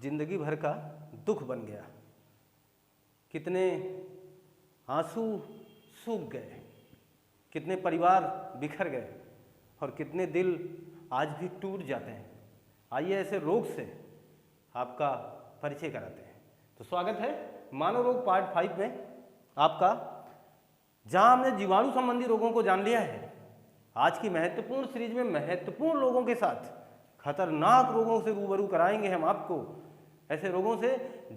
जिंदगी भर का दुख बन गया। कितने आंसू सूख गए, कितने परिवार बिखर गए और कितने दिल आज भी टूट जाते हैं। आइए ऐसे रोग से आपका परिचय कराते हैं। तो स्वागत है मानव रोग पार्ट 5 में आपका, जहां हमने जीवाणु संबंधी रोगों को जान लिया है। आज की महत्वपूर्ण सीरीज में महत्वपूर्ण लोगों के साथ खतरनाक रोगों से रूबरू कराएंगे हम आपको, ऐसे रोगों से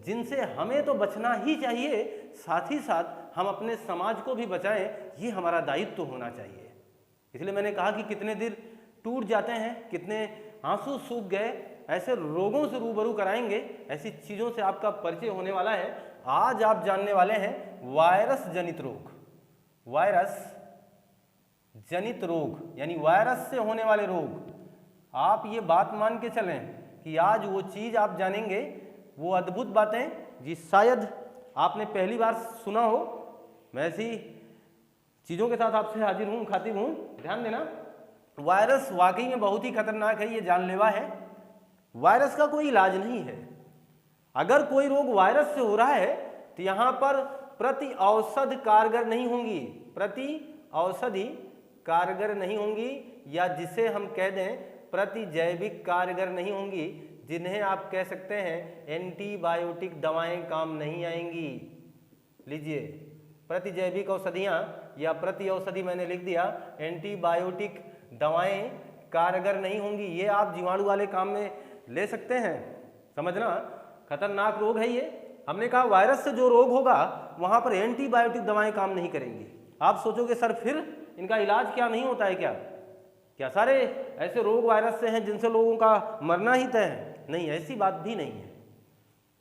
जिनसे हमें तो बचना ही चाहिए, साथ ही साथ हम अपने समाज को भी बचाएं, ये हमारा दायित्व होना चाहिए। इसलिए मैंने कहा कि कितने दिल टूट जाते हैं, कितने आंसू सूख गए, ऐसे रोगों से रूबरू कराएंगे, ऐसी चीज़ों से आपका परिचय होने वाला है। आज आप जानने वाले हैं वायरस जनित रोग। वायरस जनित रोग यानी वायरस से होने वाले रोग। आप ये बात मान के चलें कि आज वो चीज़ आप जानेंगे, वो अद्भुत बातें जी शायद आपने पहली बार सुना हो। मैं ऐसी चीज़ों के साथ आपसे हाजिर हूँ, मुखातिब हूँ। ध्यान देना, वायरस वाकई में बहुत ही खतरनाक है, ये जानलेवा है। वायरस का कोई इलाज नहीं है। अगर कोई रोग वायरस से हो रहा है तो यहाँ पर प्रति औषधि कारगर नहीं होंगी, प्रति औषधि कारगर नहीं होंगी, या जिसे हम कह दें प्रति जैविक कारगर नहीं होंगी, जिन्हें आप कह सकते हैं एंटीबायोटिक दवाएं काम नहीं आएंगी। लीजिए, प्रति जैविक औषधियाँ या प्रति औषधि मैंने लिख दिया, एंटीबायोटिक दवाएं कारगर नहीं होंगी। ये आप जीवाणु वाले काम में ले सकते हैं। समझना, खतरनाक रोग है ये। हमने कहा वायरस से जो रोग होगा वहाँ पर एंटीबायोटिक दवाएं काम नहीं करेंगी। आप सोचोगे सर फिर इनका इलाज क्या नहीं होता है क्या? क्या सारे ऐसे रोग वायरस से हैं जिनसे लोगों का मरना ही तय है? नहीं, ऐसी बात भी नहीं है।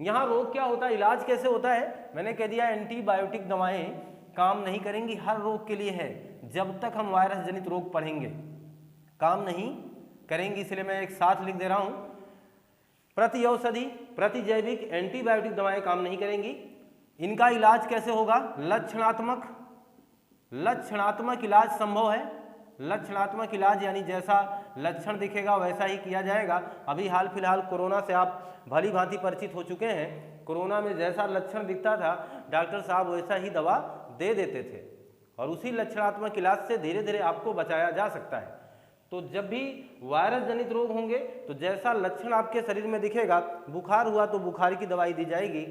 यहाँ रोग क्या होता है, इलाज कैसे होता है? मैंने कह दिया एंटीबायोटिक दवाएं काम नहीं करेंगी, हर रोग के लिए है। जब तक हम वायरस जनित रोग पढ़ेंगे काम नहीं करेंगी। इसलिए मैं एक साथ लिख दे रहा हूँ, प्रति औषधि प्रति जैविक एंटीबायोटिक दवाएं काम नहीं करेंगी। इनका इलाज कैसे होगा? लक्षणात्मक इलाज संभव है। लक्षणात्मक इलाज यानी जैसा लक्षण दिखेगा वैसा ही किया जाएगा। अभी हाल फिलहाल कोरोना से आप भली भांति परिचित हो चुके हैं। कोरोना में जैसा लक्षण दिखता था डॉक्टर साहब वैसा ही दवा दे देते थे, और उसी लक्षणात्मक इलाज से धीरे धीरे आपको बचाया जा सकता है। तो जब भी वायरस जनित रोग होंगे तो जैसा लक्षण आपके शरीर में दिखेगा, बुखार हुआ तो बुखार की दवाई दी जाएगी,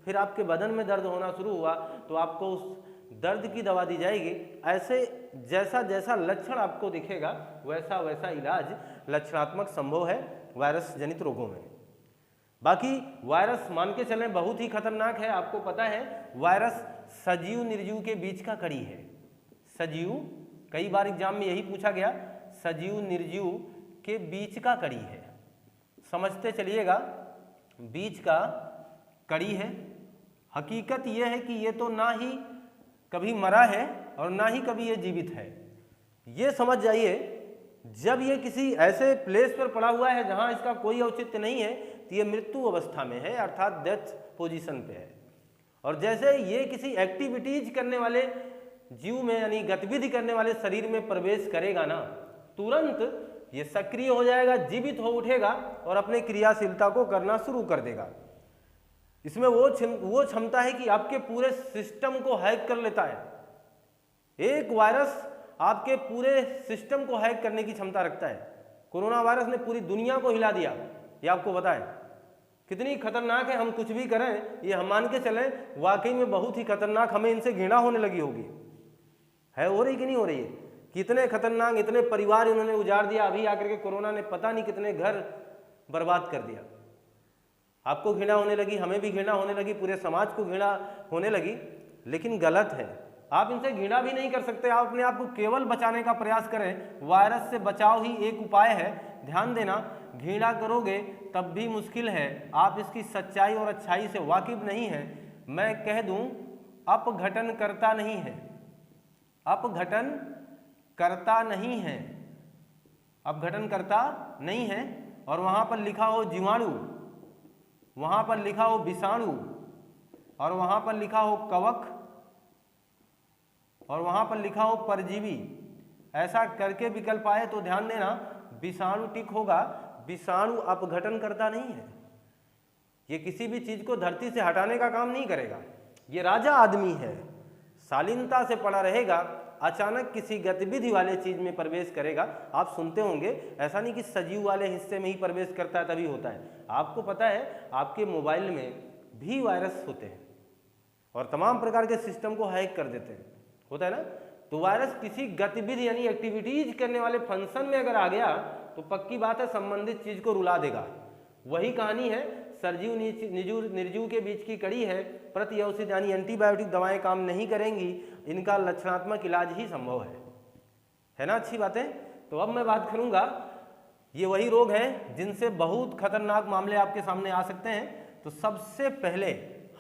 फिर आपके बदन में दर्द होना शुरू हुआ तो आपको उस दर्द की दवा दी जाएगी। ऐसे जैसा जैसा लक्षण आपको दिखेगा वैसा वैसा इलाज लक्षणात्मक संभव है वायरस जनित रोगों में। बाकी वायरस मान के चलें बहुत ही खतरनाक है। आपको पता है वायरस सजीव निर्जीव के बीच का कड़ी है। सजीव, कई बार एग्जाम में यही पूछा गया, सजीव निर्जीव के बीच का कड़ी है। समझते चलिएगा, बीच का कड़ी है। हकीकत यह है कि ये तो ना ही कभी मरा है और ना ही कभी ये जीवित है। ये समझ जाइए, जब ये किसी ऐसे प्लेस पर पड़ा हुआ है जहां इसका कोई औचित्य नहीं है तो ये मृत्यु अवस्था में है, अर्थात डेथ पोजीशन पे है। और जैसे ये किसी एक्टिविटीज करने वाले जीव में यानी गतिविधि करने वाले शरीर में प्रवेश करेगा ना, तुरंत ये सक्रिय हो जाएगा, जीवित हो उठेगा और अपने क्रियाशीलता को करना शुरू कर देगा। इसमें वो क्षमता है कि आपके पूरे सिस्टम को हैक कर लेता है। एक वायरस आपके पूरे सिस्टम को हैक करने की क्षमता रखता है। कोरोना वायरस ने पूरी दुनिया को हिला दिया, ये आपको पता है। कितनी खतरनाक है, हम कुछ भी करें ये हम मान के चलें वाकई में बहुत ही खतरनाक, हमें इनसे घृणा होने लगी होगी। है, हो रही कि नहीं हो रही है? कितने खतरनाक, इतने परिवार इन्होंने उजाड़ दिया। अभी आकर के कोरोना ने पता नहीं कितने घर बर्बाद कर दिया। आपको घृणा होने लगी, हमें भी घृणा होने लगी, पूरे समाज को घृणा होने लगी, लेकिन गलत है। आप इनसे घृणा भी नहीं कर सकते। आप अपने आप को केवल बचाने का प्रयास करें। वायरस से बचाव ही एक उपाय है। ध्यान देना, घृणा करोगे तब भी मुश्किल है। आप इसकी सच्चाई और अच्छाई से वाकिफ नहीं है। मैं कह दूं, अपघटन करता नहीं है, अपघटन करता नहीं है, अपघटन करता नहीं है। और वहां पर लिखा हो जीवाणु, वहां पर लिखा हो विषाणु, और वहां पर लिखा हो कवक, और वहां पर लिखा हो परजीवी। ऐसा करके विकल्प आए तो ध्यान देना, विषाणु टिक होगा, विषाणु अपघटन करता नहीं है। ये किसी भी चीज को धरती से हटाने का काम नहीं करेगा। ये राजा आदमी है, शालीनता से पड़ा रहेगा, अचानक किसी गतिविधि वाले चीज में प्रवेश करेगा। आप सुनते होंगे, ऐसा नहीं कि सजीव वाले हिस्से में ही प्रवेश करता है तभी होता है। आपको पता है आपके मोबाइल में भी वायरस होते हैं और तमाम प्रकार के सिस्टम को हैक कर देते हैं, होता है ना। तो वायरस किसी गतिविधि यानी एक्टिविटीज करने वाले फंक्शन में अगर आ गया तो पक्की बात है संबंधित चीज को रुला देगा। वही कहानी है, सरजीव निर्जीव के बीच की कड़ी है। प्रति औषधि यानी एंटीबायोटिक दवाएं काम नहीं करेंगी, इनका लक्षणात्मक इलाज ही संभव है ना। अच्छी बात है। तो अब मैं बात करूंगा, ये वही रोग हैं जिनसे बहुत खतरनाक मामले आपके सामने आ सकते हैं। तो सबसे पहले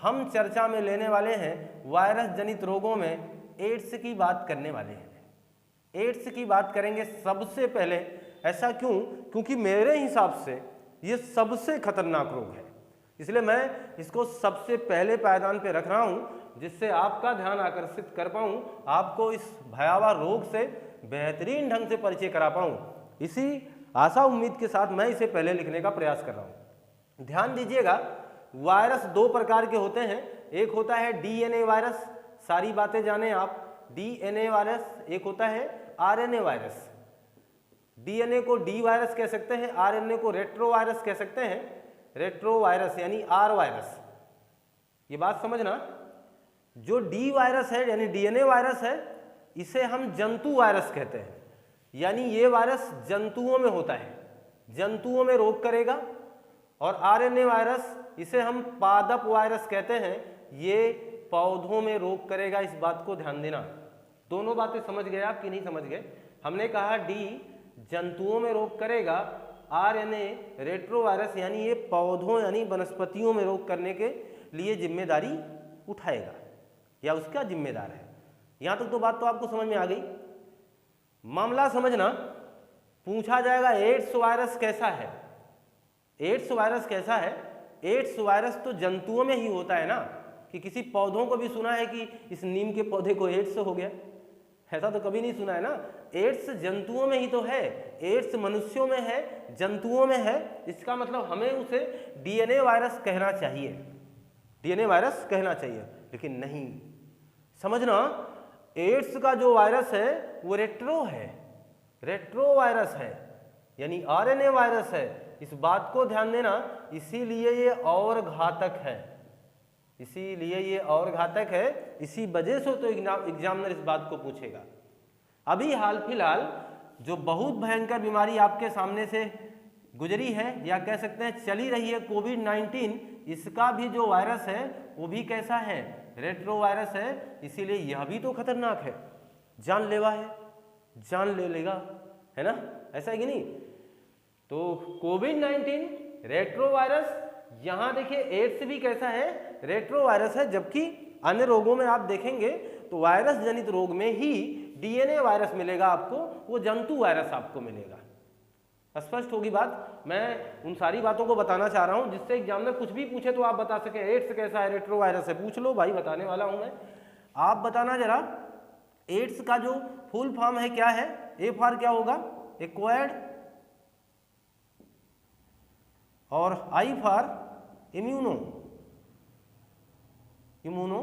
हम चर्चा में लेने वाले हैं वायरस जनित रोगों में एड्स की बात करने वाले हैं। एड्स की बात करेंगे सबसे पहले। ऐसा क्यों? क्योंकि मेरे हिसाब से ये सबसे खतरनाक रोग है, इसलिए मैं इसको सबसे पहले पायदान पे रख रहा हूं, जिससे आपका ध्यान आकर्षित कर पाऊं, आपको इस भयावह रोग से बेहतरीन ढंग से परिचय करा पाऊं। इसी आशा उम्मीद के साथ मैं इसे पहले लिखने का प्रयास कर रहा हूं। ध्यान दीजिएगा, वायरस दो प्रकार के होते हैं। एक होता है डीएनए वायरस, सारी बातें जाने आप, डीएनए वायरस। एक होता है आरएनए वायरस। डीएनए को डी वायरस कह सकते हैं, आरएनए को रेट्रो वायरस कह सकते हैं। रेट्रो वायरस यानी आर वायरस। ये बात समझना, जो डी वायरस है यानी डीएनए वायरस है, इसे हम जंतु वायरस कहते हैं। यानी ये वायरस जंतुओं में होता है, जंतुओं में रोग करेगा। और आरएनए वायरस, इसे हम पादप वायरस कहते हैं, ये पौधों में रोग करेगा। इस बात को ध्यान देना। दोनों बातें समझ गए आप कि नहीं समझ गए? हमने कहा डी जंतुओं में रोग करेगा, आरएनए रेट्रो वायरस यानी ये पौधों यानी वनस्पतियों में रोग करने के लिए जिम्मेदारी उठाएगा या उसका जिम्मेदार है। यहां तक तो बात तो आपको समझ में आ गई। मामला समझना, पूछा जाएगा एड्स वायरस कैसा है। एड्स वायरस कैसा है? एड्स वायरस तो जंतुओं में ही होता है ना, कि किसी पौधों को भी सुना है कि इस नीम के पौधे को एड्स हो गया? ऐसा तो कभी नहीं सुना है ना। एड्स जंतुओं में ही तो है, एड्स मनुष्यों में है, जंतुओं में है। इसका मतलब हमें उसे डीएनए वायरस कहना चाहिए, डीएनए वायरस कहना चाहिए, लेकिन नहीं। समझना, एड्स का जो वायरस है वो रेट्रो है, रेट्रो वायरस है यानी आरएनए वायरस है। इस बात को ध्यान देना, इसीलिए ये और घातक है, इसीलिए ये और घातक है। इसी वजह से तो एग्जामिनर इस बात को पूछेगा। अभी हाल फिलहाल जो बहुत भयंकर बीमारी आपके सामने से गुजरी है या कह सकते हैं चली रही है, कोविड-19, इसका भी जो वायरस है वो भी कैसा है? रेट्रो वायरस है। इसीलिए यह भी तो खतरनाक है, जानलेवा है, जान ले लेगा, है ना। ऐसा है कि नहीं? तो कोविड-19 रेट्रो वायरस, यहां देखिए एड्स भी कैसा है? रेट्रो वायरस है। जबकि अन्य रोगों में आप देखेंगे तो वायरस जनित रोग में ही डीएनए वायरस मिलेगा आपको, वो जंतु वायरस आपको मिलेगा। स्पष्ट होगी बात? मैं उन सारी बातों को बताना चाह रहा हूं जिससे एग्जामिनर कुछ भी पूछे तो आप बता सके एड्स कैसा है, रेट्रो वायरस है, पूछ लो भाई, बताने वाला हूं मैं। आप बताना जरा, एड्स का जो फुल फॉर्म है क्या है? ए फॉर क्या होगा? एक्वायर्ड, और आई फॉर इम्यूनो, इम्यूनो,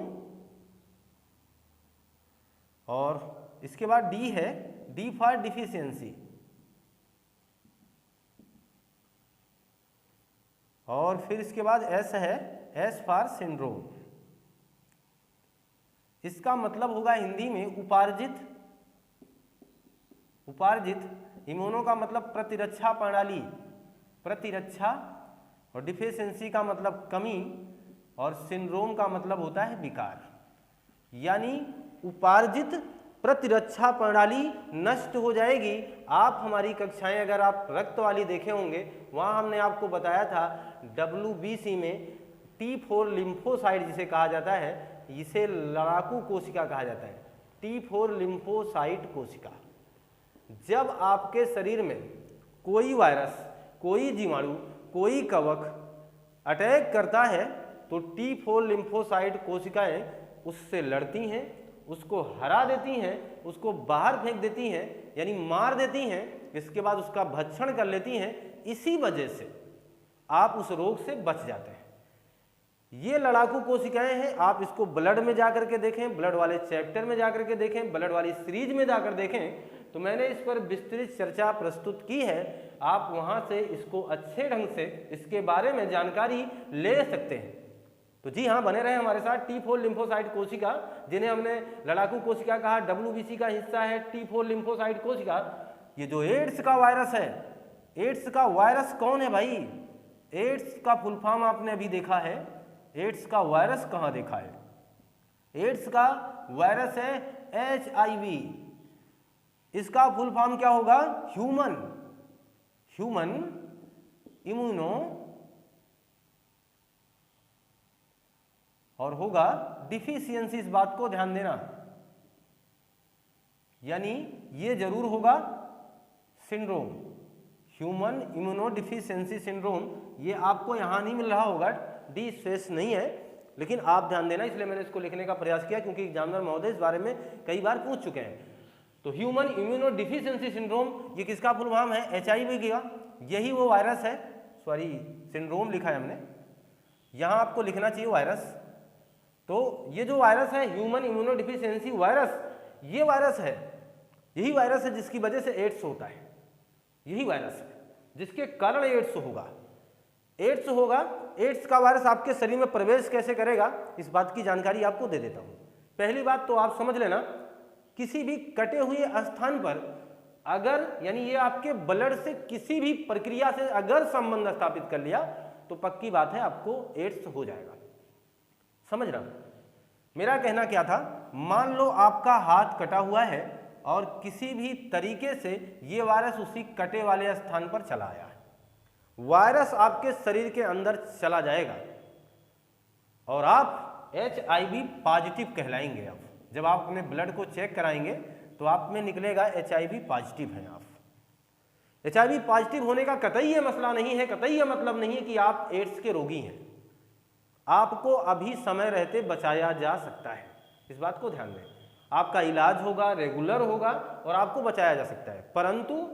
और इसके बाद डी है, डी फॉर डिफिशियंसी, और फिर इसके बाद एस है, एस फॉर सिंड्रोम। इसका मतलब होगा हिंदी में उपार्जित, उपार्जित। इम्यूनो का मतलब प्रतिरक्षा प्रणाली, प्रतिरक्षा, और डिफिशियंसी का मतलब कमी, और सिंड्रोम का मतलब होता है विकार। यानी उपार्जित प्रतिरक्षा प्रणाली नष्ट हो जाएगी। आप हमारी कक्षाएं अगर आप रक्त वाली देखे होंगे, वहां हमने आपको बताया था WBC में T4 लिम्फोसाइट जिसे कहा जाता है, इसे लड़ाकू कोशिका कहा जाता है, T4 लिम्फोसाइट कोशिका। जब आपके शरीर में कोई वायरस, कोई जीवाणु, कोई कवक अटैक करता है तो T4 लिम्फोसाइट कोशिकाएं उससे लड़ती हैं, उसको हरा देती हैं, उसको बाहर फेंक देती हैं, यानी मार देती हैं। इसके बाद उसका भक्षण कर लेती हैं। इसी वजह से आप उस रोग से बच जाते हैं। ये लड़ाकू कोशिकाएं हैं, आप इसको ब्लड में जाकर के देखें, ब्लड वाले चैप्टर में जाकर के देखें, ब्लड वाली सीरीज में जाकर देखें, तो मैंने इस पर विस्तृत चर्चा प्रस्तुत की है। आप वहां से इसको अच्छे ढंग से इसके बारे में जानकारी ले सकते हैं। तो जी हाँ, बने रहे हमारे साथ। T4 लिम्फोसाइट कोशिका, जिन्हें हमने लड़ाकू कोशिका कहा, WBC का हिस्सा है T4 लिम्फोसाइट कोशिका। ये जो एड्स का वायरस है, एड्स का वायरस कौन है भाई? एड्स का फुल फॉर्म आपने अभी देखा है, एड्स का वायरस कहाँ देखा है? एड्स का वायरस है HIV। इसका फुल फॉर्म क्या होगा? ह्यूमन इम्यूनो और होगा डिफिशियंसी। इस बात को ध्यान देना, यानी ये जरूर होगा syndrome, human immuno deficiency syndrome. ये आपको यहां नहीं मिल रहा होगा, डी स्पेस नहीं है, लेकिन आप ध्यान देना, इसलिए मैंने इसको लिखने का प्रयास किया क्योंकि एग्जामिनर महोदय इस बारे में कई बार पूछ चुके हैं। तो ह्यूमन इम्यूनो डिफिशियंसी सिंड्रोम, ये किसका फुल फॉर्म है? HIV का। यही वो वायरस है, सॉरी सिंड्रोम लिखा है हमने, यहां आपको लिखना चाहिए वायरस। तो ये जो वायरस है ह्यूमन इम्यूनो डिफिशियंसी वायरस, ये वायरस है, यही वायरस है जिसकी वजह से एड्स होता है। यही वायरस है जिसके कारण एड्स होगा। एड्स का वायरस आपके शरीर में प्रवेश कैसे करेगा, इस बात की जानकारी आपको दे देता हूं। पहली बात तो आप समझ लेना, किसी भी कटे हुए स्थान पर अगर, यानी ये आपके ब्लड से किसी भी प्रक्रिया से अगर संबंध स्थापित कर लिया तो पक्की बात है आपको एड्स हो जाएगा। समझना, मेरा कहना क्या था, मान लो आपका हाथ कटा हुआ है और किसी भी तरीके से ये वायरस उसी कटे वाले स्थान पर चला आया है, वायरस आपके शरीर के अंदर चला जाएगा और आप HIV पॉजिटिव कहलाएंगे। अब जब आप अपने ब्लड को चेक कराएंगे तो आप में निकलेगा HIV पॉजिटिव हैं आप। HIV पॉजिटिव होने का कतई ये मसला नहीं है, कतई ये मतलब नहीं है कि आप एड्स के रोगी हैं। आपको अभी समय रहते बचाया जा सकता है, इस बात को ध्यान दें। आपका इलाज होगा, रेगुलर होगा और आपको बचाया जा सकता है। परंतु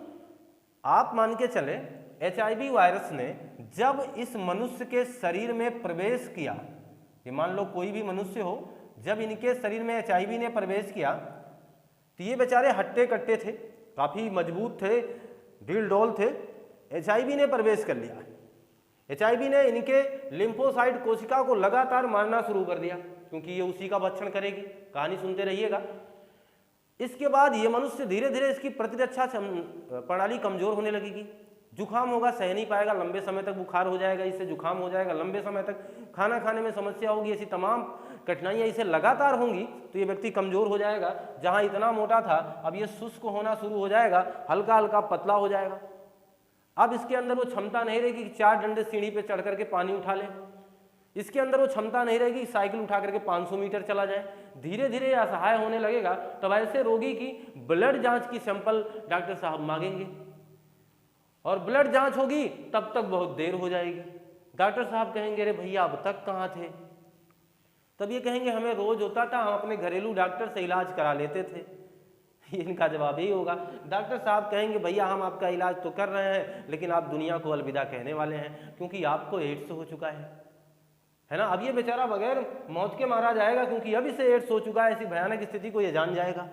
आप मान के चले HIV वायरस ने जब इस मनुष्य के शरीर में प्रवेश किया, ये मान लो कोई भी मनुष्य हो, जब इनके शरीर में HIV ने प्रवेश किया तो ये बेचारे हट्टे कट्टे थे, काफ़ी मजबूत थे, ढील डोल थे। HIV ने प्रवेश कर लिया, HIV ने इनके लिम्फोसाइट कोशिका को लगातार मारना शुरू कर दिया क्योंकि ये उसी का भक्षण करेगी। कहानी सुनते रहिएगा। इसके बाद ये मनुष्य धीरे धीरे इसकी प्रतिरक्षा प्रणाली कमजोर होने लगेगी। जुकाम होगा, सह नहीं पाएगा, लंबे समय तक बुखार हो जाएगा, इससे जुकाम हो जाएगा, लंबे समय तक खाना खाने में समस्या होगी, ऐसी तमाम कठिनाइयाँ इसे लगातार होंगी तो ये व्यक्ति कमजोर हो जाएगा। जहाँ इतना मोटा था अब ये शुष्क होना शुरू हो जाएगा, हल्का हल्का पतला हो जाएगा। अब इसके अंदर वो क्षमता नहीं रहेगी कि 4 डंडे सीढ़ी पे चढ़ करके पानी उठा ले, इसके अंदर वो क्षमता नहीं रहेगी कि साइकिल उठा करके 500 मीटर चला जाए। धीरे धीरे असहाय होने लगेगा। तब ऐसे रोगी की ब्लड जांच की सैंपल डॉक्टर साहब मांगेंगे और ब्लड जांच होगी तब तक बहुत देर हो जाएगी। डॉक्टर साहब कहेंगे अरे भैया अब तक कहाँ थे? तब ये कहेंगे हमें रोज होता था, हम अपने घरेलू डॉक्टर से इलाज करा लेते थे। इनका जवाब यही होगा। डॉक्टर साहब कहेंगे भैया हम आपका इलाज तो कर रहे हैं लेकिन आप दुनिया को अलविदा कहने वाले हैं क्योंकि आपको एड्स हो चुका है ना। अब ये बेचारा बगैर मौत के मारा जाएगा क्योंकि अब इसे एड्स हो चुका है। ऐसी भयानक स्थिति को ये जान जाएगा,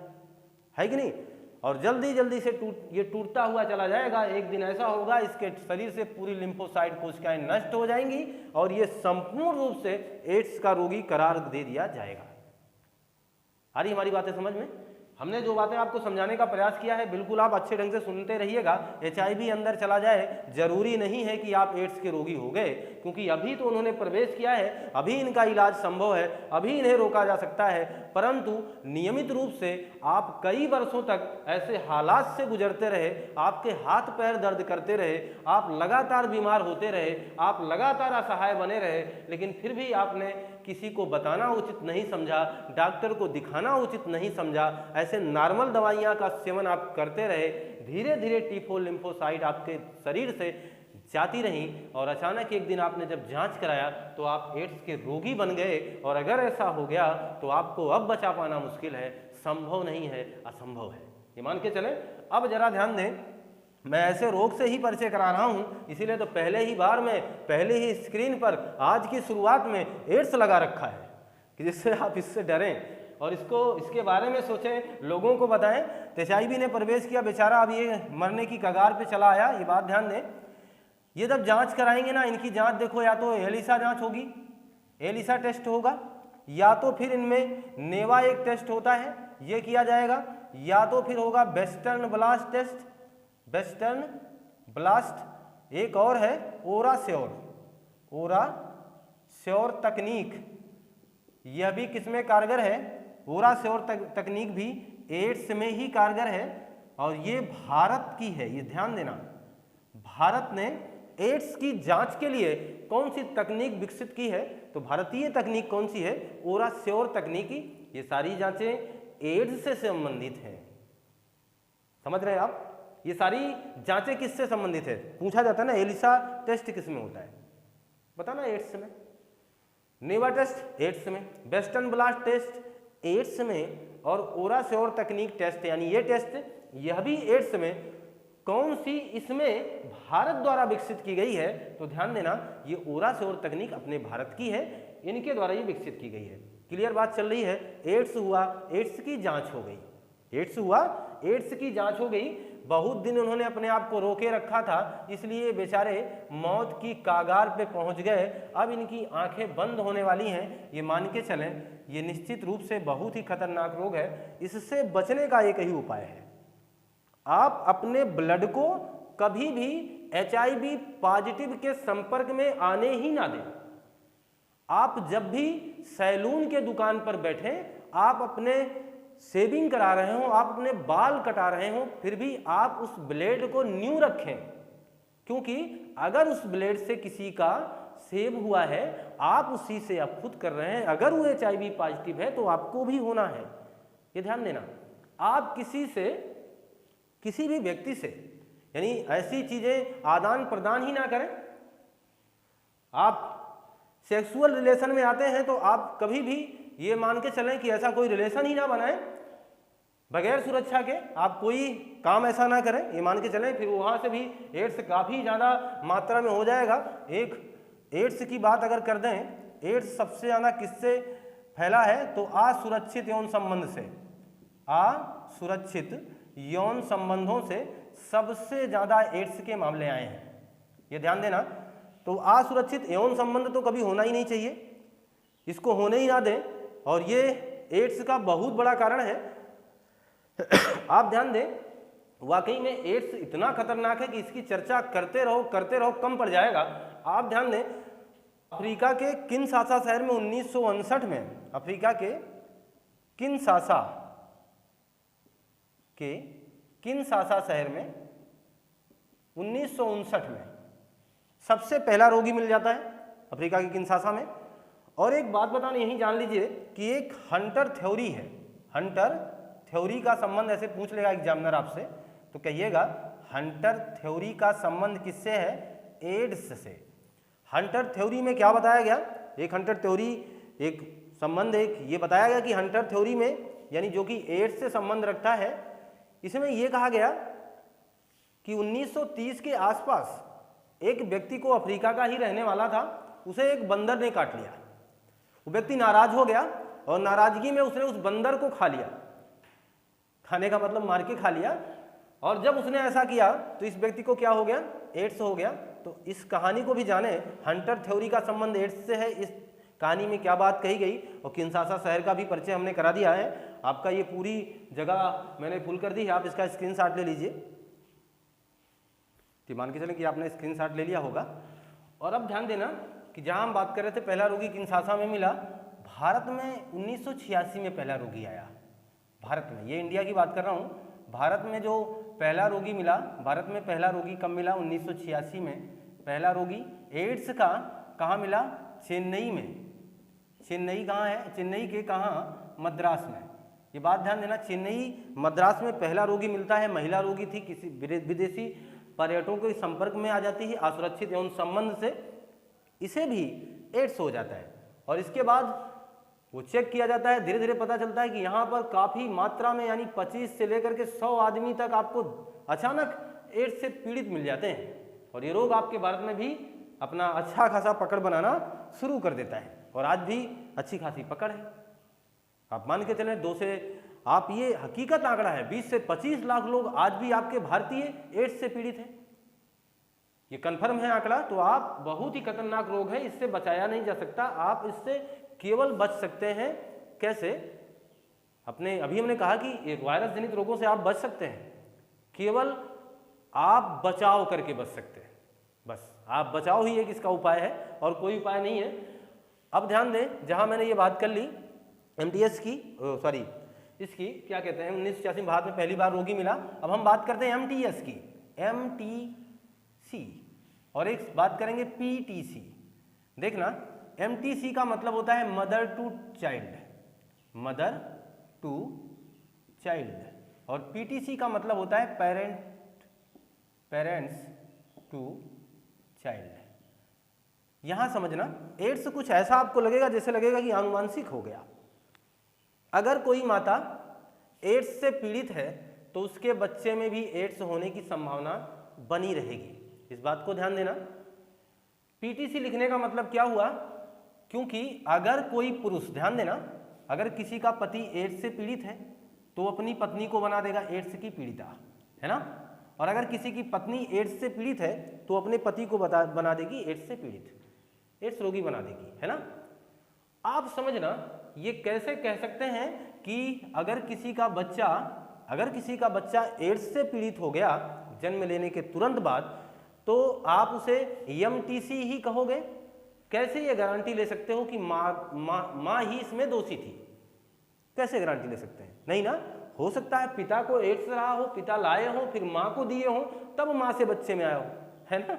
है कि नहीं? और जल्दी जल्दी से ये टूटता हुआ चला जाएगा। एक दिन ऐसा होगा इसके शरीर से पूरी लिम्फोसाइट कोशिकाएं नष्ट हो जाएंगी और ये संपूर्ण रूप से एड्स का रोगी करार दे दिया जाएगा। आ रही हमारी बातें समझ में? हमने जो बातें आपको समझाने का प्रयास किया है बिल्कुल आप अच्छे ढंग से सुनते रहिएगा। HIV अंदर चला जाए जरूरी नहीं है कि आप एड्स के रोगी हो गए, क्योंकि अभी तो उन्होंने प्रवेश किया है, अभी इनका इलाज संभव है, अभी इन्हें रोका जा सकता है। परंतु नियमित रूप से आप कई वर्षों तक ऐसे हालात से गुजरते रहे, आपके हाथ पैर दर्द करते रहे, आप लगातार बीमार होते रहे, आप लगातार असहाय बने रहे, लेकिन फिर भी आपने किसी को बताना उचित नहीं समझा, डॉक्टर को दिखाना उचित नहीं समझा, ऐसे नॉर्मल दवाइयाँ का सेवन आप करते रहे। धीरे धीरे T4 लिम्फोसाइट आपके शरीर से जाती रही और अचानक एक दिन आपने जब जांच कराया तो आप एड्स के रोगी बन गए। और अगर ऐसा हो गया तो आपको अब बचा पाना मुश्किल है, संभव नहीं है, असंभव है। ये मान के चलें। अब जरा ध्यान दें, मैं ऐसे रोग से ही परिचय करा रहा हूँ, इसीलिए तो पहले ही बार में पहले ही स्क्रीन पर आज की शुरुआत में एड्स लगा रखा है कि जिससे आप इससे डरें और इसके बारे में सोचें, लोगों को बताएं। तो HIV ने प्रवेश किया, बेचारा अब ये मरने की कगार पे चला आया। ये बात ध्यान दें, ये जब जांच कराएंगे ना, इनकी जांच देखो, या तो एलिसा जांच होगी, एलिसा टेस्ट होगा, या तो फिर इनमें नेवा एक टेस्ट होता है ये किया जाएगा, या तो फिर होगा western blast test, western blast. एक और है ओराश्योर, ओराश्योर तकनीक, यह भी किसमें कारगर है? ओराश्योर तकनीक भी एड्स में ही कारगर है और ये भारत की है। ये ध्यान देना, भारत ने एड्स की जांच के लिए कौन सी तकनीक विकसित की है? तो भारतीय तकनीक कौन सी है? ओराश्योर तकनीकी। ये सारी जांचें एड्स से संबंधित हैं, समझ रहे हैं आप? ये सारी जांचें किससे संबंधित है? पूछा जाता है ना, एलिसा टेस्ट किस में होता है? बताना, एड्स में। नेवा टेस्ट एड्स में, वेस्टर्न ब्लास्ट टेस्ट एड्स में, और ओराश्योर तकनीक टेस्ट यानी ये टेस्ट यह भी एड्स में। कौन सी इसमें भारत द्वारा विकसित की गई है? तो ध्यान देना, ये ओराश्योर तकनीक अपने भारत की है, इनके द्वारा ये विकसित की गई है। क्लियर बात चल रही है? एड्स हुआ, एड्स की जांच हो गई, एड्स हुआ, एड्स की जांच हो गई। बहुत दिन उन्होंने अपने आप को रोके रखा था, इसलिए बेचारे मौत की कागार पे पहुंच गए। अब इनकी आंखें बंद होने वाली हैं। ये मान के चलें, ये निश्चित रूप से बहुत ही खतरनाक रोग है। इससे बचने का एक ही उपाय है, आप अपने ब्लड को कभी भी HIV पॉजिटिव के संपर्क में आने ही ना दें। आप जब भी सैलून के दुकान पर बैठें, आप अपने शेविंग करा रहे हो, आप अपने बाल कटा रहे हो, फिर भी आप उस ब्लेड को न्यू रखें, क्योंकि अगर उस ब्लेड से किसी का सेव हुआ है, आप उसी से आप खुद कर रहे हैं। अगर वो HIV पॉजिटिव है तो आपको भी होना है, ये ध्यान देना। आप किसी भी व्यक्ति से यानी ऐसी चीजें आदान प्रदान ही ना करें। आप सेक्सुअल रिलेशन में आते हैं तो आप कभी भी ये मान के चलें कि ऐसा कोई रिलेशन ही ना बनाएं बगैर सुरक्षा के। आप कोई काम ऐसा ना करें, ये मान के चलें, फिर वहाँ से भी एड्स काफ़ी ज़्यादा मात्रा में हो जाएगा। एक एड्स की बात अगर कर दें, एड्स सबसे ज़्यादा किससे फैला है? तो असुरक्षित यौन संबंध से, असुरक्षित यौन संबंधों से सबसे ज़्यादा एड्स के मामले आए हैं, ये ध्यान देना। तो असुरक्षित यौन संबंध तो कभी होना ही नहीं चाहिए, इसको होने ही ना दें, और ये एड्स का बहुत बड़ा कारण है। आप ध्यान दें, वाकई में एड्स इतना खतरनाक है कि इसकी चर्चा करते रहो कम पड़ जाएगा। आप ध्यान दें, अफ्रीका के किनशासा शहर में 1959 में, अफ्रीका के किनशासा शहर में 1959 में सबसे पहला रोगी मिल जाता है अफ्रीका के किनशासा में। और एक बात बताना यही जान लीजिए कि एक हंटर थ्योरी है, हंटर थ्योरी का संबंध ऐसे पूछ लेगा एग्जामिनर आपसे, तो कहिएगा हंटर थ्योरी का संबंध किससे है? एड्स से। हंटर थ्योरी में क्या बताया गया? एक हंटर थ्योरी, एक संबंध, एक ये बताया गया कि हंटर थ्योरी में यानी जो कि एड्स से संबंध रखता है, इसमें यह कहा गया कि 1930 के आसपास एक व्यक्ति को, अफ्रीका का ही रहने वाला था, उसे एक बंदर ने काट लिया। वो व्यक्ति नाराज हो गया और नाराजगी में उसने उस बंदर को खा लिया। खाने का मतलब मार के खा लिया। और जब उसने ऐसा किया तो इस व्यक्ति को क्या हो गया? एड्स हो गया। तो इस कहानी को भी जाने, हंटर थ्योरी का संबंध एड्स से है। इस कहानी में क्या बात कही गई, और किनशासा शहर का भी परिचय हमने करा दिया है। आपका ये पूरी जगह मैंने फुल कर दी है, आप इसका स्क्रीनशॉट ले लीजिए। तो मान के चलें कि आपने स्क्रीनशॉट ले लिया होगा। और अब ध्यान देना कि जहां हम बात कर रहे थे पहला रोगी किनशासा में मिला, भारत में 1986 में पहला रोगी आया। भारत में, ये इंडिया की बात कर रहा हूँ, भारत में जो पहला रोगी मिला, भारत में पहला रोगी कब मिला? 1986 में पहला रोगी एड्स का कहाँ मिला? चेन्नई में। चेन्नई कहाँ है? चेन्नई के कहाँ? मद्रास में। ये बात ध्यान देना, चेन्नई मद्रास में पहला रोगी मिलता है। महिला रोगी थी, किसी विदेशी पर्यटकों के संपर्क में आ जाती है असुरक्षित यौन संबंध से, इसे भी एड्स हो जाता है। और इसके बाद वो चेक किया जाता है, धीरे धीरे पता चलता है कि यहाँ पर काफ़ी मात्रा में यानी 25 से लेकर के 100 आदमी तक आपको अचानक एड्स से पीड़ित मिल जाते हैं और ये रोग आपके भारत में भी अपना अच्छा खासा पकड़ बनाना शुरू कर देता है और आज भी अच्छी खासी पकड़ है। आप मान के चलें 2 से आप ये हकीकत आंकड़ा है 20 से 25 लाख लोग आज भी आपके भारतीय एड्स से पीड़ित हैं, ये कन्फर्म है आंकड़ा। तो आप बहुत ही खतरनाक रोग है, इससे बचाया नहीं जा सकता। आप इससे केवल बच सकते हैं कैसे? अपने अभी हमने कहा कि एक वायरस जनित रोगों से आप बच सकते हैं, केवल आप बचाव करके बच सकते हैं। बस आप बचाव ही एक इसका उपाय है और कोई उपाय नहीं है। अब ध्यान दें, जहां मैंने ये बात कर ली MTS की, सॉरी इसकी क्या कहते हैं, 1986 भारत में पहली बार रोगी मिला। अब हम बात करते हैं MTS की, MTC, और एक बात करेंगे PTC। देखना, MTC का मतलब होता है mother to child, mother to child, और PTC का मतलब होता है पेरेंट्स टू चाइल्ड। यहां समझना, एड्स कुछ ऐसा आपको लगेगा जैसे लगेगा कि आनुवांशिक हो गया। अगर कोई माता एड्स से पीड़ित है तो उसके बच्चे में भी एड्स होने की संभावना बनी रहेगी, इस बात को ध्यान देना। PTC लिखने का मतलब क्या हुआ, क्योंकि अगर कोई पुरुष, ध्यान देना, अगर किसी का पति एड्स से पीड़ित है तो अपनी पत्नी को बना देगा एड्स की पीड़िता, है ना। और अगर किसी की पत्नी एड्स से पीड़ित है तो अपने पति को बना देगी एड्स से पीड़ित, एड्स रोगी बना देगी, है ना। आप समझना, ये कैसे कह सकते हैं कि अगर किसी का बच्चा एड्स से पीड़ित हो गया जन्म लेने के तुरंत बाद, तो आप उसे MTC ही कहोगे। कैसे ये गारंटी ले सकते हो कि माँ ही इसमें दोषी थी? कैसे गारंटी ले सकते हैं? नहीं ना, हो सकता है पिता को एड्स रहा हो, पिता लाए हो, फिर माँ को दिए हो, तब माँ से बच्चे में आया हो, है ना।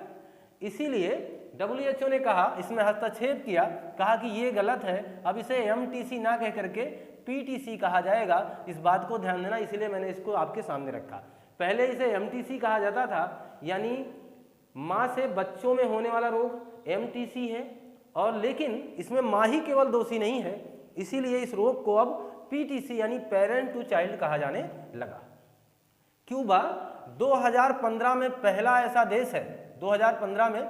इसीलिए WHO ने कहा, इसमें हस्तक्षेप किया, कहा कि ये गलत है, अब इसे MTC ना कह करके PTC कहा जाएगा। इस बात को ध्यान देना, इसलिए मैंने इसको आपके सामने रखा। पहले इसे MTC कहा जाता था, यानी माँ से बच्चों में होने वाला रोग MTC है, और लेकिन इसमें माँ ही केवल दोषी नहीं है, इसीलिए इस रोग को अब PTC यानी पेरेंट टू चाइल्ड कहा जाने लगा। क्यूबा 2015 में पहला ऐसा देश है, 2015 में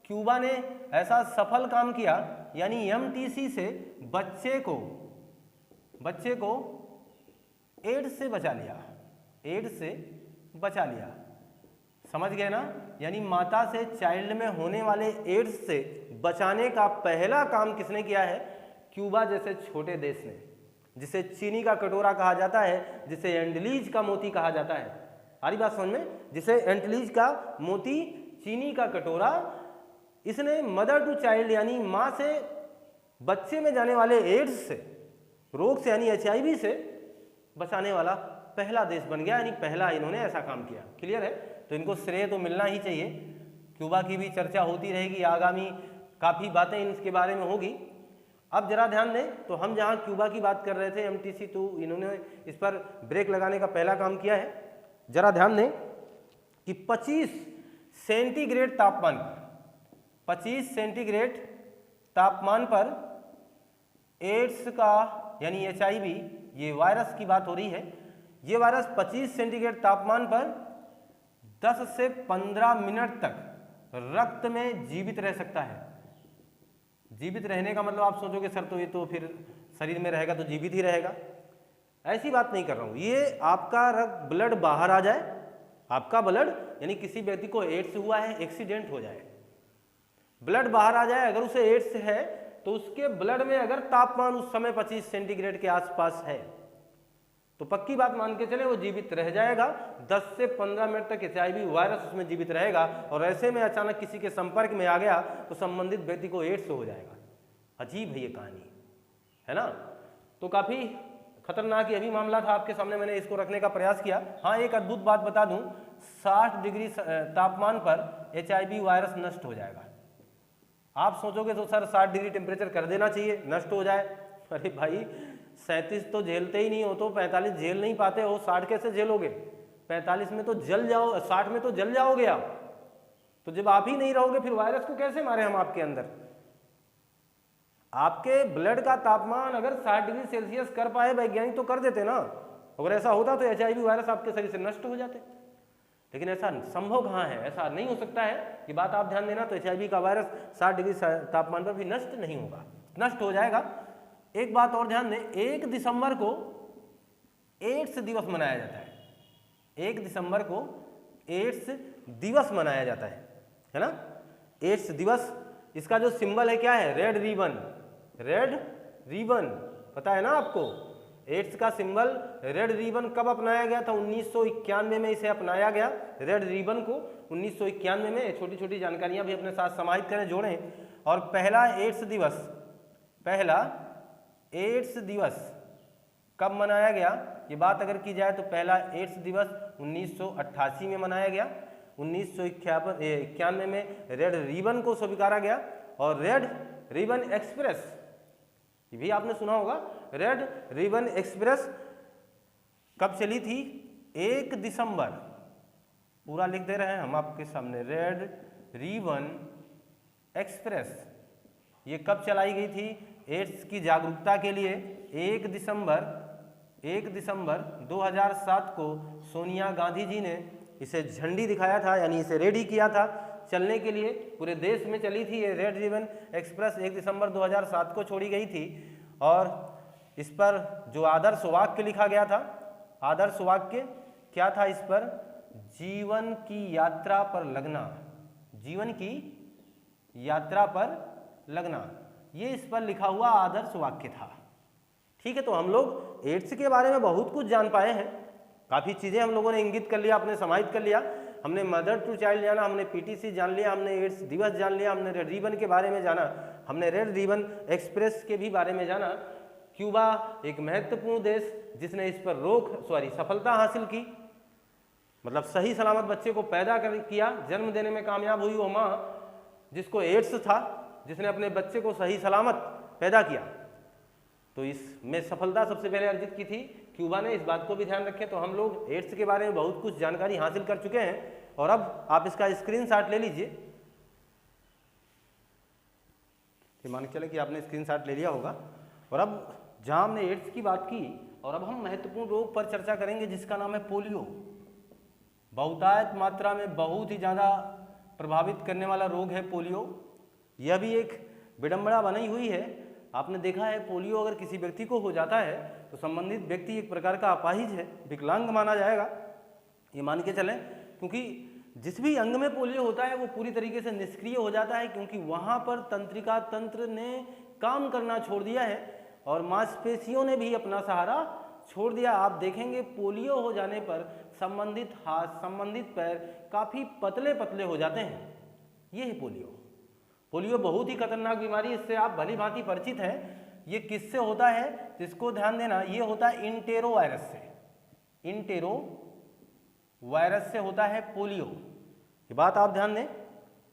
क्यूबा ने ऐसा सफल काम किया, यानी MTC से बच्चे को एड्स से बचा लिया, एड्स से बचा लिया। समझ गए ना, यानी माता से चाइल्ड में होने वाले एड्स से बचाने का पहला काम किसने किया है? क्यूबा जैसे छोटे देश ने, जिसे चीनी का कटोरा कहा जाता है, जिसे एंडलीज का मोती कहा जाता है। आ रही बात समझ में? जिसे एंडलीज का मोती, चीनी का कटोरा, इसने मदर टू चाइल्ड यानी माँ से बच्चे में जाने वाले एड्स से, रोग से यानी HIV से बचाने वाला पहला देश बन गया, यानी पहला इन्होंने ऐसा काम किया। क्लियर है? तो इनको श्रेय तो मिलना ही चाहिए। क्यूबा की भी चर्चा होती रहेगी, आगामी काफ़ी बातें इसके बारे में होगी। अब जरा ध्यान दें, तो हम जहाँ क्यूबा की बात कर रहे थे MTC, तो इन्होंने इस पर ब्रेक लगाने का पहला काम किया है। जरा ध्यान दें कि 25 सेंटीग्रेड तापमान पर, 25 सेंटीग्रेड तापमान पर एड्स का यानी HIV, ये वायरस की बात हो रही है, ये वायरस 25 सेंटीग्रेड तापमान पर 10 से 15 मिनट तक रक्त में जीवित रह सकता है। जीवित रहने का मतलब आप सोचोगे सर तो ये तो फिर शरीर में रहेगा तो जीवित ही रहेगा, ऐसी बात नहीं कर रहा हूँ। ये आपका रक्त ब्लड बाहर आ जाए, आपका ब्लड यानी किसी व्यक्ति को एड्स हुआ है, एक्सीडेंट हो जाए, ब्लड बाहर आ जाए, अगर उसे एड्स है तो उसके ब्लड में अगर तापमान उस समय 25 सेंटीग्रेड के आसपास है तो पक्की बात मान के चले वो जीवित रह जाएगा। 10 से 15 मिनट तक HIV वायरस उसमें जीवित रहेगा, और ऐसे में अचानक किसी के संपर्क में आ गया तो संबंधित व्यक्ति को एड्स हो जाएगा। अजीब है ये कहानी, है ना। तो काफ़ी खतरनाक ये भी मामला था, आपके सामने मैंने इसको रखने का प्रयास किया। हाँ, एक अद्भुत बात बता दूं, 60 डिग्री तापमान पर HIV वायरस नष्ट हो जाएगा। आप सोचोगे तो सर 60 डिग्री टेम्परेचर कर देना चाहिए, नष्ट हो जाए। अरे भाई 37 तो झेलते ही नहीं हो, तो 45 झेल नहीं पाते हो, 60 कैसे झेलोगे? 45 में तो जल जाओ, 60 में तो जल जाओगे आप। तो जब आप ही नहीं रहोगे फिर वायरस को कैसे मारे हम आपके अंदर? आपके ब्लड का तापमान अगर 60 डिग्री सेल्सियस कर पाए वैज्ञानिक तो कर देते ना। अगर ऐसा होता तो HIV वायरस आपके शरीर से नष्ट हो जाते। लेकिन ऐसा संभव कहाँ है, ऐसा नहीं हो सकता है। ये बात आप ध्यान देना। तो HIV का वायरस 60 डिग्री तापमान पर भी नष्ट नहीं होगा, नष्ट हो जाएगा। एक बात और ध्यान दें, 1 दिसंबर को एड्स दिवस मनाया जाता है। 1 दिसंबर को एड्स दिवस मनाया जाता है ना। एड्स दिवस, इसका जो सिंबल है क्या है, रेड रिबन। रेड रिबन पता है ना आपको। एड्स का सिंबल रेड रिबन कब अपनाया गया था, 1991 में इसे अपनाया गया, रेड रिबन को 1991 में। छोटी छोटी जानकारियां भी अपने साथ समाहित करें, जोड़ें। और पहला एड्स दिवस कब मनाया गया, ये बात अगर की जाए तो पहला एड्स दिवस 1988 में मनाया गया। 1991 में रेड रिबन को स्वीकारा गया। और रेड रिबन एक्सप्रेस, ये भी आपने सुना होगा, रेड रिबन एक्सप्रेस कब चली थी, 1 दिसंबर, पूरा लिख दे रहे हैं हम आपके सामने, रेड रिबन एक्सप्रेस ये कब चलाई गई थी, एड्स की जागरूकता के लिए 1 दिसंबर 2007 को सोनिया गांधी जी ने इसे झंडी दिखाया था, यानी इसे रेडी किया था चलने के लिए। पूरे देश में चली थी ये रेड रिबन एक्सप्रेस, 1 दिसंबर 2007 को छोड़ी गई थी। और इस पर जो आदर्श वाक्य लिखा गया था, आदर्श वाक्य क्या था इस पर, जीवन की यात्रा पर लगना, जीवन की यात्रा पर लगना, ये इस पर लिखा हुआ आदर्श वाक्य था। ठीक है, तो हम लोग एड्स के बारे में बहुत कुछ जान पाए हैं, काफ़ी चीज़ें हम लोगों ने इंगित कर लिया, अपने समाहित कर लिया। हमने मदर टू चाइल्ड जाना, हमने PTC जान लिया, हमने एड्स दिवस जान लिया, हमने रेड रिबन के बारे में जाना, हमने रेड रिबन एक्सप्रेस के भी बारे में जाना। क्यूबा एक महत्वपूर्ण देश जिसने इस पर सफलता हासिल की, मतलब सही सलामत बच्चे को पैदा किया, जन्म देने में कामयाब हुई वो माँ जिसको एड्स था, जिसने अपने बच्चे को सही सलामत पैदा किया। तो इसमें सफलता सबसे पहले अर्जित की थी क्यूबा ने, इस बात को भी ध्यान रखें। तो हम लोग एड्स के बारे में बहुत कुछ जानकारी हासिल कर चुके हैं। और अब आप इसका स्क्रीनशॉट ले लीजिए, मान के चले कि आपने स्क्रीनशॉट ले लिया होगा। और अब जहां हमने एड्स की बात की, और अब हम महत्वपूर्ण रोग पर चर्चा करेंगे जिसका नाम है पोलियो। बहुतायत मात्रा में बहुत ही ज़्यादा प्रभावित करने वाला रोग है पोलियो। यह भी एक विडंबना बनी हुई है। आपने देखा है पोलियो अगर किसी व्यक्ति को हो जाता है तो संबंधित व्यक्ति एक प्रकार का अपाहिज है, विकलांग माना जाएगा, ये मान के चलें। क्योंकि जिस भी अंग में पोलियो होता है वो पूरी तरीके से निष्क्रिय हो जाता है, क्योंकि वहाँ पर तंत्रिका तंत्र ने काम करना छोड़ दिया है और मांसपेशियों ने भी अपना सहारा छोड़ दिया। आप देखेंगे पोलियो हो जाने पर संबंधित हाथ, संबंधित पैर काफ़ी पतले पतले हो जाते हैं। ये है पोलियो। पोलियो बहुत ही खतरनाक बीमारी, इससे आप भली भांति परिचित हैं। ये किससे होता है, जिसको ध्यान देना, ये होता है इंटेरो वायरस से। इंटेरो वायरस से होता है पोलियो, ये बात आप ध्यान दें।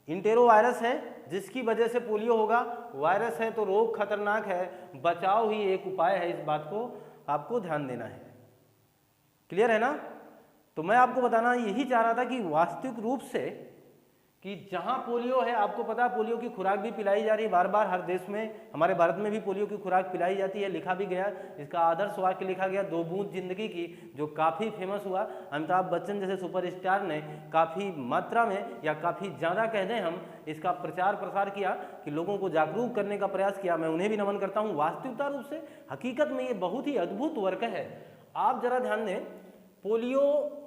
इंटेरो वायरस है जिसकी वजह से पोलियो होगा। वायरस है तो रोग खतरनाक है, बचाव ही एक उपाय है, इस बात को आपको ध्यान देना है। क्लियर है ना। तो मैं आपको बताना यही चाह रहा था कि वास्तविक रूप से कि जहां पोलियो है, आपको पता है पोलियो की खुराक भी पिलाई जा रही है बार बार हर देश में, हमारे भारत में भी पोलियो की खुराक पिलाई जाती है। लिखा भी गया, इसका आदर्श वाक्य लिखा गया 2 बूंद जिंदगी की, जो काफ़ी फेमस हुआ। अमिताभ बच्चन जैसे सुपरस्टार ने काफ़ी मात्रा में या काफ़ी ज़्यादा कह दें हम इसका प्रचार प्रसार किया कि लोगों को जागरूक करने का प्रयास किया। मैं उन्हें भी नमन करता हूँ। वास्तविकता रूप से हकीकत में ये बहुत ही अद्भुत वर्क है। आप जरा ध्यान दें, पोलियो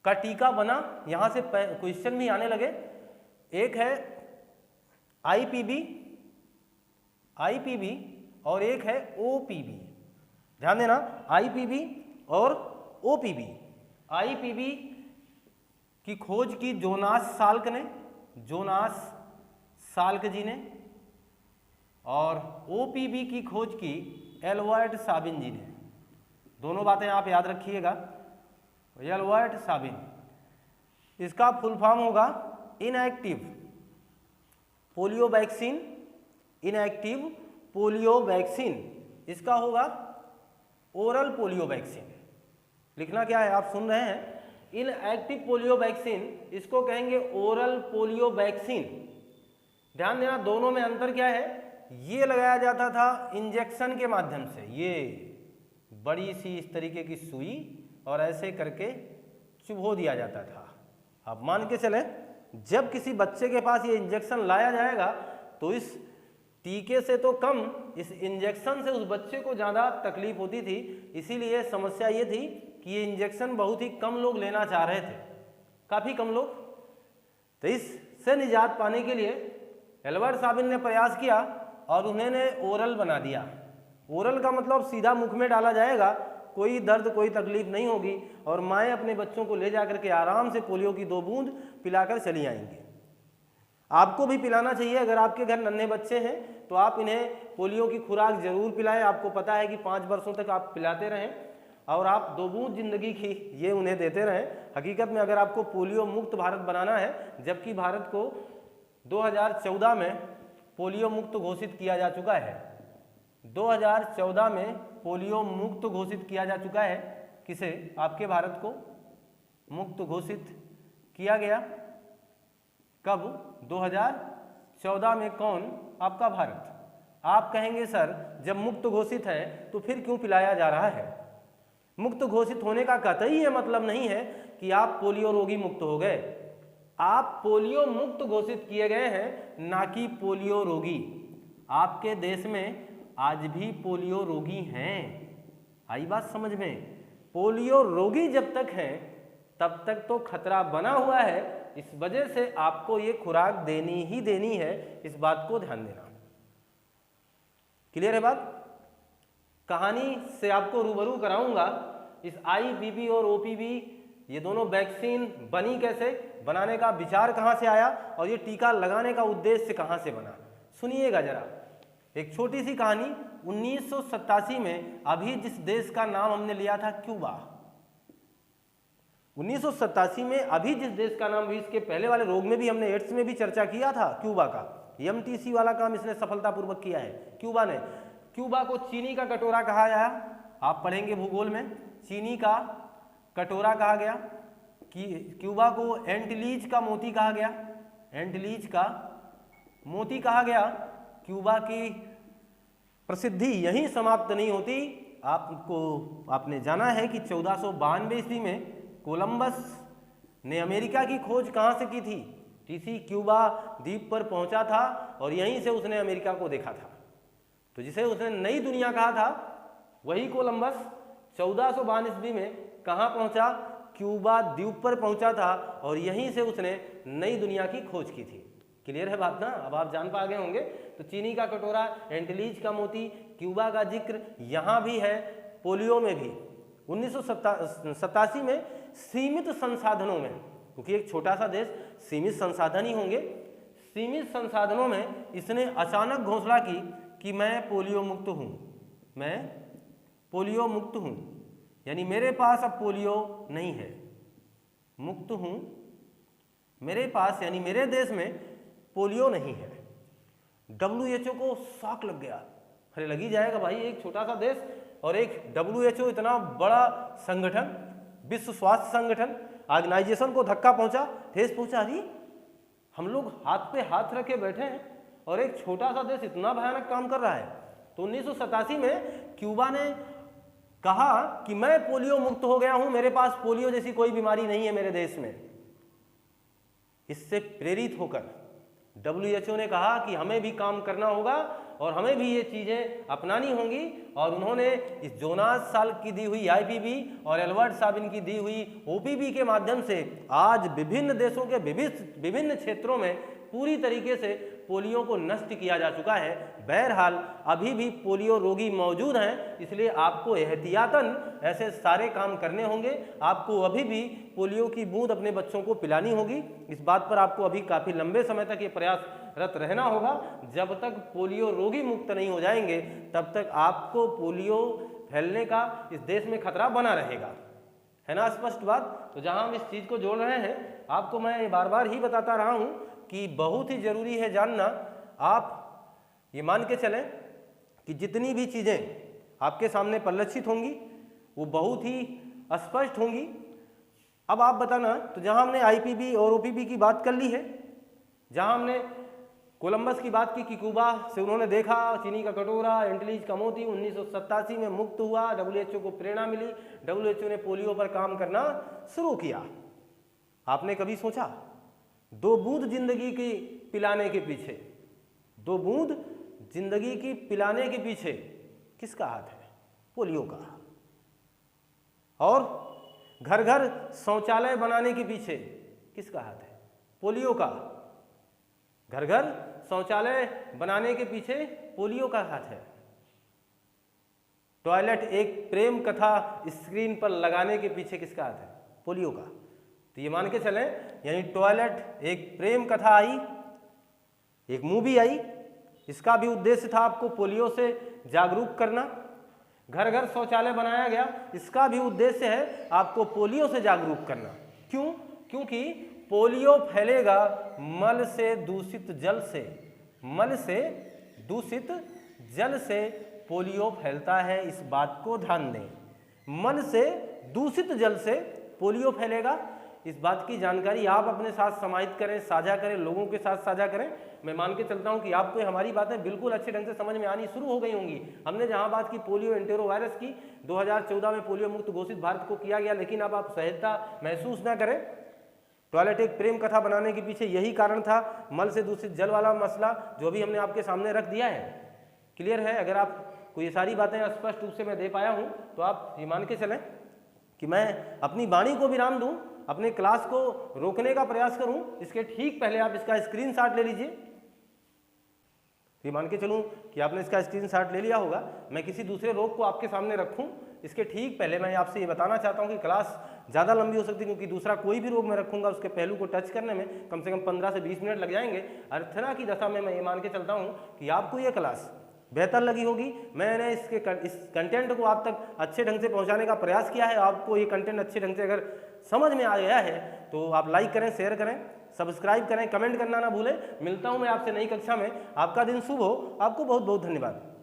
का टीका बना, यहां से क्वेश्चन भी आने लगे। एक है आईपीवी और एक है ओपीवी। ध्यान देना, आईपीवी और ओपीवी। आईपीवी की खोज की जोनास साल्क जी ने, और ओपीवी की खोज की एल्बर्ट साबिन जी ने। दोनों बातें आप याद रखिएगा। एल्बर्ट साबिन, इसका फुल फॉर्म होगा inactive polio vaccine. Inactive polio vaccine, इसका होगा ओरल पोलियो वैक्सीन। लिखना क्या है, आप सुन रहे हैं, इनएक्टिव पोलियो वैक्सीन, इसको कहेंगे ओरल पोलियो वैक्सीन। ध्यान देना, दोनों में अंतर क्या है। ये लगाया जाता था इंजेक्शन के माध्यम से, ये बड़ी सी इस तरीके की सुई और ऐसे करके चुभो दिया जाता था। अब मान के चलें जब किसी बच्चे के पास ये इंजेक्शन लाया जाएगा तो इस टीके से तो कम इस इंजेक्शन से उस बच्चे को ज़्यादा तकलीफ होती थी। इसीलिए समस्या ये थी कि ये इंजेक्शन बहुत ही कम लोग लेना चाह रहे थे, काफ़ी कम लोग। तो इससे निजात पाने के लिए एल्बर्ट साबिन ने प्रयास किया और उन्होंने ओरल बना दिया। ओरल का मतलब सीधा मुख में डाला जाएगा, कोई दर्द कोई तकलीफ नहीं होगी और माएँ अपने बच्चों को ले जाकर के आराम से पोलियो की 2 बूंद पिलाकर चली आएंगी। आपको भी पिलाना चाहिए। अगर आपके घर नन्हे बच्चे हैं तो आप इन्हें पोलियो की खुराक जरूर पिलाएं। आपको पता है कि 5 वर्षों तक आप पिलाते रहें और आप 2 बूंद जिंदगी की ये उन्हें देते रहें। हकीकत में अगर आपको पोलियो मुक्त भारत बनाना है, जबकि भारत को 2014 में पोलियो मुक्त घोषित किया जा चुका है, 2014 में पोलियो मुक्त घोषित किया जा चुका है। किसे? आपके भारत को मुक्त घोषित किया गया कब? 2014 में। कौन? आपका भारत। आप कहेंगे सर जब मुक्त घोषित है तो फिर क्यों पिलाया जा रहा है? मुक्त घोषित होने का कतई ये मतलब नहीं है कि आप पोलियो रोगी मुक्त हो गए। आप पोलियो मुक्त घोषित किए गए हैं, ना कि पोलियो रोगी। आपके देश में आज भी पोलियो रोगी हैं। आई बात समझ में? पोलियो रोगी जब तक हैं तब तक तो खतरा बना हुआ है। इस वजह से आपको ये खुराक देनी ही देनी है, इस बात को ध्यान देना। क्लियर है बात? कहानी से आपको रूबरू कराऊंगा। इस IPV और OPV ये दोनों वैक्सीन बनी कैसे, बनाने का विचार कहाँ से आया और ये टीका लगाने का उद्देश्य कहाँ से बना, सुनिएगा जरा। एक छोटी सी कहानी। 1987 में अभी जिस देश का नाम हमने लिया था क्यूबा, 1987 में अभी जिस देश का नाम भी, इसके पहले वाले रोग में भी हमने एड्स में भी चर्चा किया था क्यूबा का। MTC वाला काम इसने सफलतापूर्वक किया है क्यूबा ने। क्यूबा को चीनी का कटोरा कहा गया, आप पढ़ेंगे भूगोल में, चीनी का कटोरा कहा गया। क्यूबा को एंटलीज का मोती कहा गया, एंटलीज का मोती कहा गया। क्यूबा की प्रसिद्धि यहीं समाप्त नहीं होती। आपने जाना है कि 1492 ईस्वी में कोलंबस ने अमेरिका की खोज कहाँ से की थी? किसी क्यूबा द्वीप पर पहुंचा था और यहीं से उसने अमेरिका को देखा था। तो जिसे उसने नई दुनिया कहा था वही कोलंबस 1492 ईस्वी में कहाँ पहुंचा? क्यूबा द्वीप पर पहुंचा था और यहीं से उसने नई दुनिया की खोज की थी। क्लियर है बात ना? अब आप जान पा गए होंगे। तो चीनी का कटोरा, एंटलीज का मोती, क्यूबा का जिक्र यहाँ भी है, पोलियो में भी। 1987 में सीमित संसाधनों में, क्योंकि एक छोटा सा देश, सीमित संसाधन ही होंगे, सीमित संसाधनों में इसने अचानक घोषणा की कि मैं पोलियो मुक्त हूँ, मैं पोलियो मुक्त हूँ, यानी मेरे पास अब पोलियो नहीं है, मुक्त हूँ मेरे पास, यानी मेरे देश में पोलियो नहीं है। WHO को शॉक लग गया। अरे लगी जाएगा भाई, एक छोटा सा देश और एक WHO इतना बड़ा संगठन, विश्व स्वास्थ्य संगठन, ऑर्गेनाइजेशन को धक्का पहुंचा, ठेस पहुंचा। अरे हम लोग हाथ पे हाथ रखे बैठे हैं और एक छोटा सा देश इतना भयानक काम कर रहा है। तो 1987 में क्यूबा ने कहा कि मैं पोलियो मुक्त हो गया हूं, मेरे पास पोलियो जैसी कोई बीमारी नहीं है मेरे देश में। इससे प्रेरित होकर WHO ने कहा कि हमें भी काम करना होगा और हमें भी ये चीज़ें अपनानी होंगी। और उन्होंने इस जोनास साल्क की दी हुई IPV और एल्बर्ट साबिन की दी हुई OPV के माध्यम से आज विभिन्न देशों के विभिन्न क्षेत्रों में पूरी तरीके से पोलियो को नष्ट किया जा चुका है। बहरहाल अभी भी पोलियो रोगी मौजूद हैं, इसलिए आपको एहतियातन ऐसे सारे काम करने होंगे। आपको अभी भी पोलियो की बूंद अपने बच्चों को पिलानी होगी। इस बात पर आपको अभी काफ़ी लंबे समय तक ये प्रयासरत रहना होगा। जब तक पोलियो रोगी मुक्त नहीं हो जाएंगे तब तक आपको पोलियो फैलने का इस देश में खतरा बना रहेगा। है ना स्पष्ट बात? तो जहाँ हम इस चीज़ को जोड़ रहे हैं, आपको मैं बार बार ही बताता रहा हूँ कि बहुत ही ज़रूरी है जानना। आप ये मान के चलें कि जितनी भी चीज़ें आपके सामने परिलक्षित होंगी वो बहुत ही स्पष्ट होंगी। अब आप बताना, तो जहाँ हमने IPV और OPV की बात कर ली है, जहाँ हमने कोलंबस की बात की कि क्यूबा से उन्होंने देखा चीनी का कटोरा, एंटीलीज का मोती 1987 में मुक्त हुआ, WHO को प्रेरणा मिली, WHO ने पोलियो पर काम करना शुरू किया। आपने कभी सोचा 2 बूंद जिंदगी की पिलाने के पीछे, 2 बूंद जिंदगी की पिलाने के पीछे किसका हाथ है? पोलियो का। और घर घर शौचालय बनाने के पीछे किसका हाथ है? पोलियो का। घर घर शौचालय बनाने के पीछे पोलियो का हाथ है। टॉयलेट एक प्रेम कथा स्क्रीन पर लगाने के पीछे किसका हाथ है? पोलियो का। तो ये मान के चलें, यानी टॉयलेट एक प्रेम कथा आई, एक मूवी आई, इसका भी उद्देश्य था आपको पोलियो से जागरूक करना। घर घर शौचालय बनाया गया, इसका भी उद्देश्य है आपको पोलियो से जागरूक करना। क्यों? क्योंकि पोलियो फैलेगा मल से दूषित जल से। मल से दूषित जल से पोलियो फैलता है, इस बात को ध्यान दें। मल से दूषित जल से पोलियो फैलेगा, इस बात की जानकारी आप अपने साथ समाहित करें, साझा करें, लोगों के साथ साझा करें। मैं मान के चलता हूं कि आपको हमारी बातें बिल्कुल अच्छे ढंग से समझ में आनी शुरू हो गई होंगी। हमने जहां बात की पोलियो एंटेरोवायरस की, 2014 में पोलियो मुक्त घोषित भारत को किया गया, लेकिन अब आप सहजता महसूस ना करें। टॉयलेट एक प्रेम कथा बनाने के पीछे यही कारण था, मल से दूषित जल वाला मसला जो भी हमने आपके सामने रख दिया है। क्लियर है? अगर आपको ये सारी बातें स्पष्ट रूप से मैं दे पाया हूं तो आप ये मान के चलें कि मैं अपनी वाणी को विराम दूं, अपने क्लास को रोकने का प्रयास करूं। इसके ठीक पहले आप इसका स्क्रीनशॉट ले लीजिए। ये मान के चलूं कि आपने इसका स्क्रीनशॉट ले लिया होगा। मैं किसी दूसरे रोग को आपके सामने रखूं इसके ठीक पहले मैं आपसे ये बताना चाहता हूं कि क्लास ज़्यादा लंबी हो सकती है, क्योंकि दूसरा कोई भी रोग मैं रखूंगा उसके पहलू को टच करने में कम से कम 15 से 20 मिनट लग जाएंगे। अर्थना की दशा में मैं ये मान के चलता हूं कि आपको ये क्लास बेहतर लगी होगी। मैंने इस कंटेंट को आप तक अच्छे ढंग से पहुंचाने का प्रयास किया है। आपको ये कंटेंट अच्छे ढंग से अगर समझ में आ गया है तो आप लाइक करें, शेयर करें, सब्सक्राइब करें, कमेंट करना ना भूलें। मिलता हूं मैं आपसे नई कक्षा में। आपका दिन शुभ हो। आपको बहुत बहुत धन्यवाद।